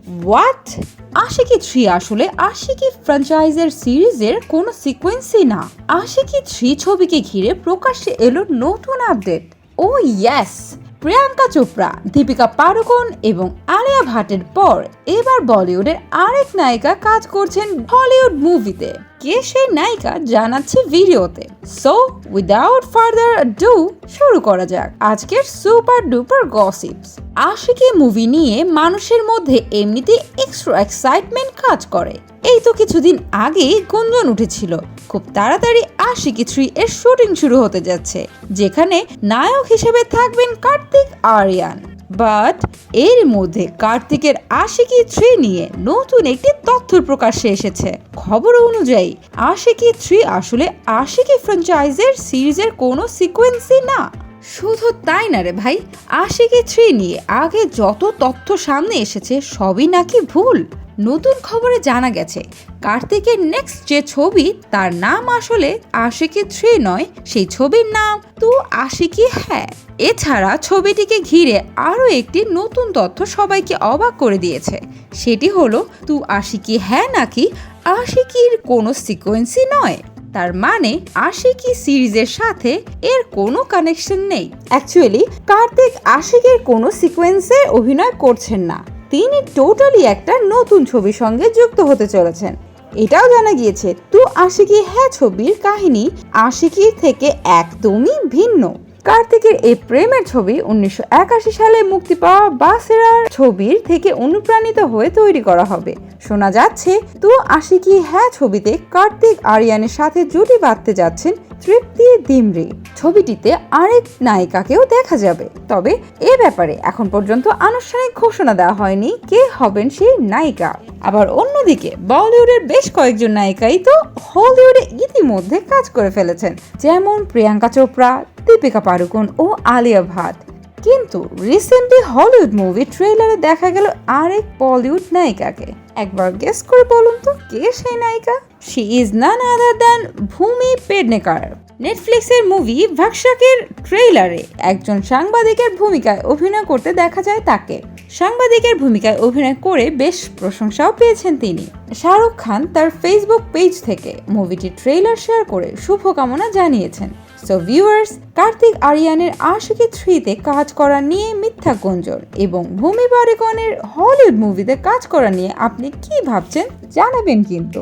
What? Aashiqui 3 আসলে আশিকি ফ্র্যাঞ্চাইজের সিরিজের কোনো সিকোয়েন্সই না। আশিকি 3 ছবিকে ঘিরে প্রকাশ্যে এলো নতুন আপডেট। ও ইয়েস, প্রিয়াঙ্কা চোপড়া, দীপিকা পাড়ুকোন এবং আলিয়া ভাটের পর এবার বলিউডের আরেক নায়িকা কাজ করছেন হলিউড মুভিতে। কে সেই নায়িকা জানাচ্ছে ভিডিওতে। সো উইদাউট ফার্দার ডু শুরু করা যাক আজকের সুপার ডুপার গসিপস। আশিকি মুভি নিয়ে মানুষের মধ্যে এমনিতেই এক্সট্রা এক্সাইটমেন্ট কাজ করে। এই তো কিছুদিন আগেই গুঞ্জন উঠেছিল খুব তাড়াতাড়ি আশিকি 3 এর শুটিং শুরু হতে যাচ্ছে, যেখানে নায়ক হিসেবে থাকবেন কার্তিক আরিয়ান। বাট এর মধ্যে কার্তিকের আশিকি 3 নিয়ে নতুন একটি তথ্য প্রকাশ্যে এসেছে। খবর অনুযায়ী আশিকি 3 আসলে আশিকি ফ্র্যাঞ্চাইজের সিরিজের কোনো সিকোয়েন্সই না। শুধু তাই না রে ভাই, আশিকি 3 নিয়ে আগে যত তথ্য সামনে এসেছে সবই নাকি ভুল। নতুন খবরে জানা গেছে কার্তিকের নেক্সট যে ছবি তার নাম আসলে আশিকি 3 নয়, সেই ছবির নাম তু আশিকি হ্যাঁ। এছাড়া ছবিটিকে ঘিরে আরও একটি নতুন তথ্য সবাইকে অবাক করে দিয়েছে। সেটি হলো তু আশিকি হ্যাঁ নাকি আশিকির কোনো সিকোয়েন্সই নয়। তার মানে আশিকি সিরিজের সাথে এর কোনো কানেকশন নেই। অ্যাকচুয়ালি কার্তিক আশিকির কোনো সিকোয়েন্সে অভিনয় করছেন না, তিনি টোটালি একটা নতুন ছবির সঙ্গে যুক্ত হতে চলেছেন। এটাও জানা গিয়েছে তু আশিকি হ্যাঁ ছবির কাহিনী আশিকির থেকে একদমই ভিন্ন। কার্তিকের এই প্রেমের ছবি 1981 সালে মুক্তি পাওয়া বাসেরার ছবির থেকে অনুপ্রাণিত হয়ে তৈরি করা হবে। শোনা যাচ্ছে তু আশিকি হ্যাঁ ছবিতে কার্তিক আরিয়ানের সাথে জুটি বাঁধতে যাচ্ছেন তৃপ্তি ডিমরি। ছবিটিতে আরেক নায়িকাকেও দেখা যাবে, তবে এ ব্যাপারে এখন পর্যন্ত আনুষ্ঠানিক ঘোষণা দেওয়া হয়নি কে হবেন সেই নায়িকা। আবার অন্যদিকে বলিউডের বেশ কয়েকজন নায়িকাই তো হলিউডে ইতিমধ্যে কাজ করে ফেলেছেন, যেমন প্রিয়াঙ্কা চোপড়া, দীপিকা পাড়ুকোন ও আলিয়া ভাট। কিন্তু রিসেন্টলি হলিউড মুভি ট্রেলারে দেখা গেল আরেক বলিউড নায়িকাকে। একবার গেস করে বলুন তো কে সেই নায়িকা? She is none other than ভূমি পেডনেকার। নেটফ্লিক্সের মুভি ভাগশাকের ট্রেইলারে একজন সাংবাদিকের ভূমিকায় অভিনয় করতে দেখা যায় তাকে। সাংবাদিকের ভূমিকায় অভিনয় করে বেশ প্রশংসাও পেয়েছেন তিনি। শাহরুখ খান তার ফেসবুক পেজ থেকে মুভিটির ট্রেইলার শেয়ার করে শুভকামনা জানিয়েছেন। সো ভিউয়ার্স, কার্তিক আরিয়ানের আশিকি 3-তে কাজ করা নিয়ে মিথ্যা গুঞ্জন এবং ভূমি পাড়ুকোনের হলিউড মুভিতে কাজ করা নিয়ে আপনি কি ভাবছেন জানাবেন কিন্তু।